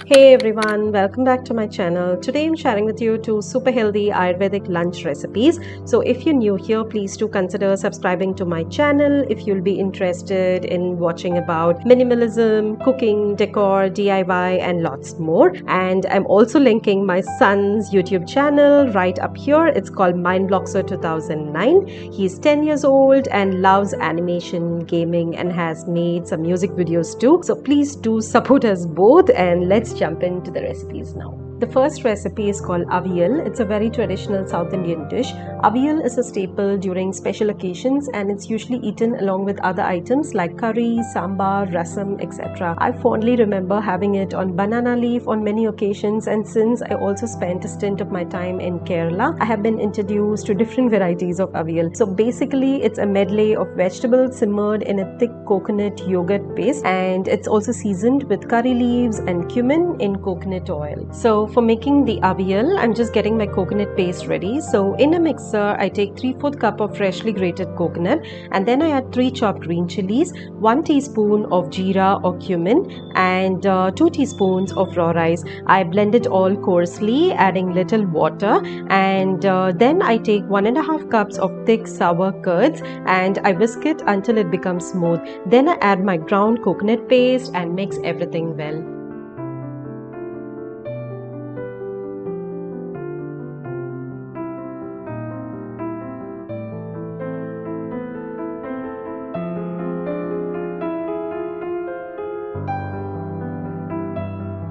Hey everyone, welcome back to my channel. Today I'm sharing with you two super healthy Ayurvedic lunch recipes. So if you're new here, please do consider subscribing to my channel if you'll be interested in watching about minimalism, cooking, decor, DIY and lots more. And I'm also linking my son's YouTube channel right up here. It's called Mindbloxer 2009. He's 10 years old and loves animation, gaming and has made some music videos too. So please do support us both and let's jump into the recipes now. The first recipe is called Aviyal. It's a very traditional South Indian dish. Aviyal is a staple during special occasions and it's usually eaten along with other items like curry, sambar, rasam, etc. I fondly remember having it on banana leaf on many occasions, and since I also spent a stint of my time in Kerala, I have been introduced to different varieties of Aviyal. So basically it's a medley of vegetables simmered in a thick coconut yogurt paste, and it's also seasoned with curry leaves and cumin in coconut oil. So for making the Aviyal, I'm just getting my coconut paste ready. So in a mixer, I take 3/4 cup of freshly grated coconut, and then I add 3 chopped green chilies, 1 teaspoon of jeera or cumin, and 2 teaspoons of raw rice. I blend it all coarsely, adding little water, and then I take 1.5 cups of thick sour curds and I whisk it until it becomes smooth. Then I add my ground coconut paste and mix everything well.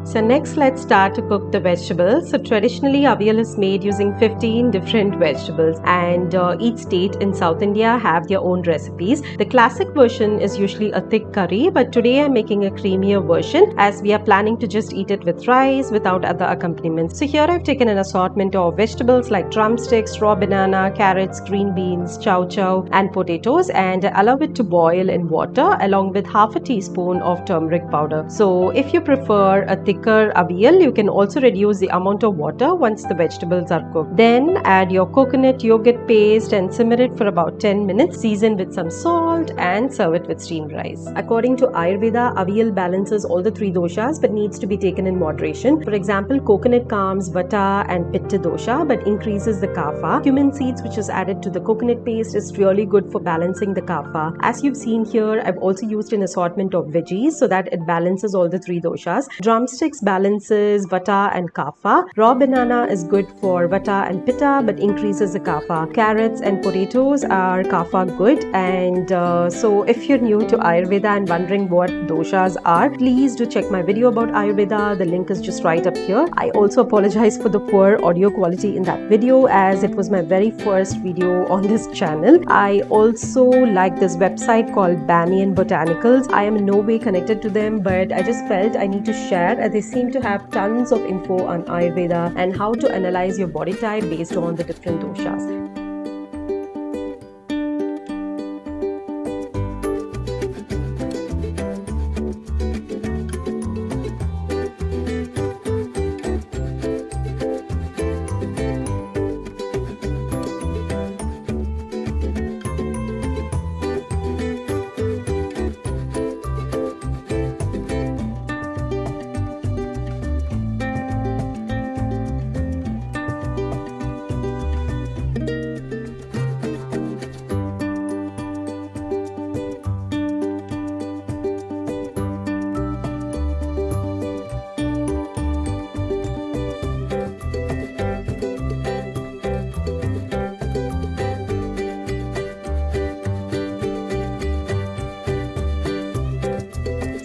So next let's start to cook the vegetables. So traditionally Aviyal is made using 15 different vegetables, and each state in South India have their own recipes. The classic version is usually a thick curry, but today I'm making a creamier version as we are planning to just eat it with rice without other accompaniments. So here I've taken an assortment of vegetables like drumsticks, raw banana, carrots, green beans, chow chow and potatoes, and allow it to boil in water along with half a teaspoon of turmeric powder. So if you prefer a thicker Aviyal, you can also reduce the amount of water once the vegetables are cooked. Then add your coconut yogurt paste and simmer it for about 10 minutes. Season with some salt and serve it with steamed rice. According to Ayurveda, Aviyal balances all the 3 doshas but needs to be taken in moderation. For example, coconut calms Vata and Pitta dosha but increases the Kapha. Cumin seeds, which is added to the coconut paste, is really good for balancing the Kapha. As you've seen here, I've also used an assortment of veggies so that it balances all the 3 doshas. Drumsticks balances Vata and Kapha. Raw banana is good for Vata and Pitta but increases the Kapha. Carrots and potatoes are Kapha good, and so if you're new to Ayurveda and wondering what doshas are, please do check my video about Ayurveda. The link is just right up here. I also apologize for the poor audio quality in that video as it was my very first video on this channel. I also like this website called Banyan Botanicals. I am in no way connected to them, but I just felt I need to share as they seem to have tons of info on Ayurveda and how to analyze your body type based on the different doshas.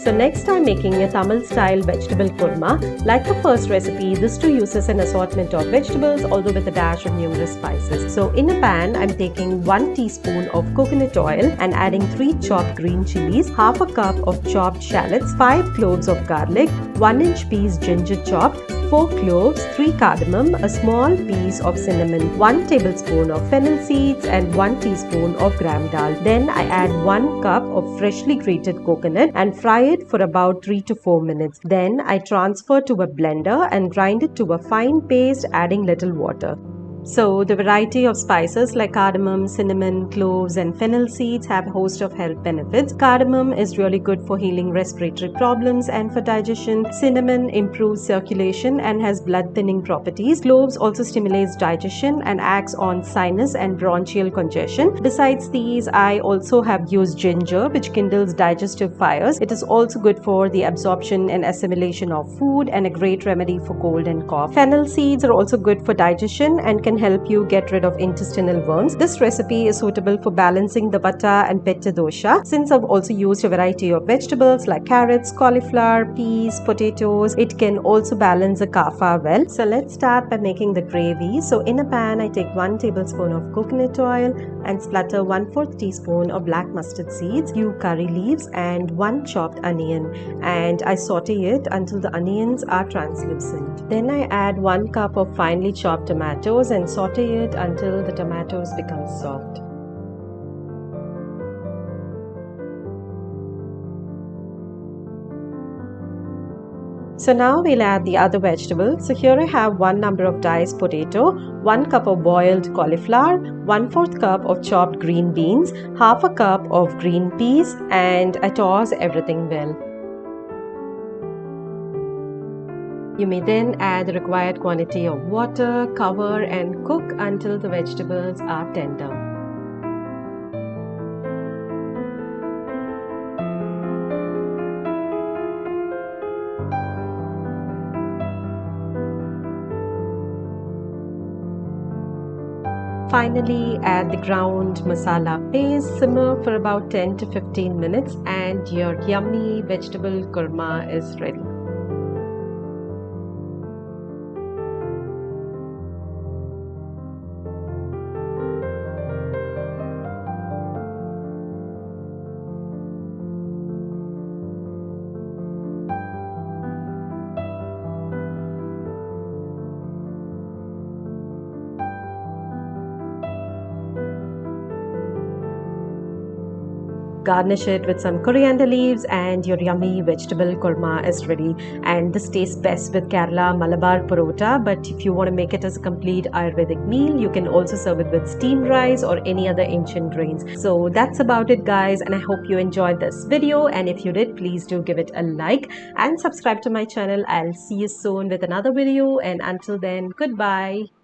So next I'm making a Tamil style vegetable kurma. Like the first recipe, this too uses an assortment of vegetables although with a dash of numerous spices. So in a pan, I'm taking 1 teaspoon of coconut oil and adding 3 chopped green chilies, half a cup of chopped shallots, 5 cloves of garlic, 1-inch piece ginger chopped, 4 cloves, 3 cardamom, a small piece of cinnamon, 1 tablespoon of fennel seeds and 1 teaspoon of gram dal. Then I add 1 cup of freshly grated coconut and fry it for about 3 to 4 minutes. Then I transfer to a blender and grind it to a fine paste, adding little water. So the variety of spices like cardamom, cinnamon, cloves and fennel seeds have a host of health benefits. Cardamom is really good for healing respiratory problems and for digestion. Cinnamon improves circulation and has blood thinning properties. Cloves also stimulates digestion and acts on sinus and bronchial congestion. Besides these, I also have used ginger, which kindles digestive fires. It is also good for the absorption and assimilation of food and a great remedy for cold and cough. Fennel seeds are also good for digestion and can help you get rid of intestinal worms. This recipe is suitable for balancing the Vata and Pitta dosha. Since I've also used a variety of vegetables like carrots, cauliflower, peas, potatoes, it can also balance the kapha well. So let's start by making the gravy. So in a pan, I take 1 tablespoon of coconut oil and splatter 1/4 teaspoon of black mustard seeds, few curry leaves and 1 chopped onion, and I saute it until the onions are translucent. Then I add 1 cup of finely chopped tomatoes and saute it until the tomatoes become soft. So now we'll add the other vegetables. So here I have 1 number of diced potato, 1 cup of boiled cauliflower, 1/4 cup of chopped green beans, half a cup of green peas, and I toss everything well. You may then add the required quantity of water, cover and cook until the vegetables are tender. Finally, add the ground masala paste, simmer for about 10 to 15 minutes and your yummy vegetable kurma is ready. Garnish it with some coriander leaves and your yummy vegetable kurma is ready. And this tastes best with Kerala Malabar parotta, but if you want to make it as a complete Ayurvedic meal, you can also serve it with steamed rice or any other ancient grains. So that's about it guys, and I hope you enjoyed this video, and if you did, please do give it a like and subscribe to my channel. I'll see you soon with another video, and until then, goodbye.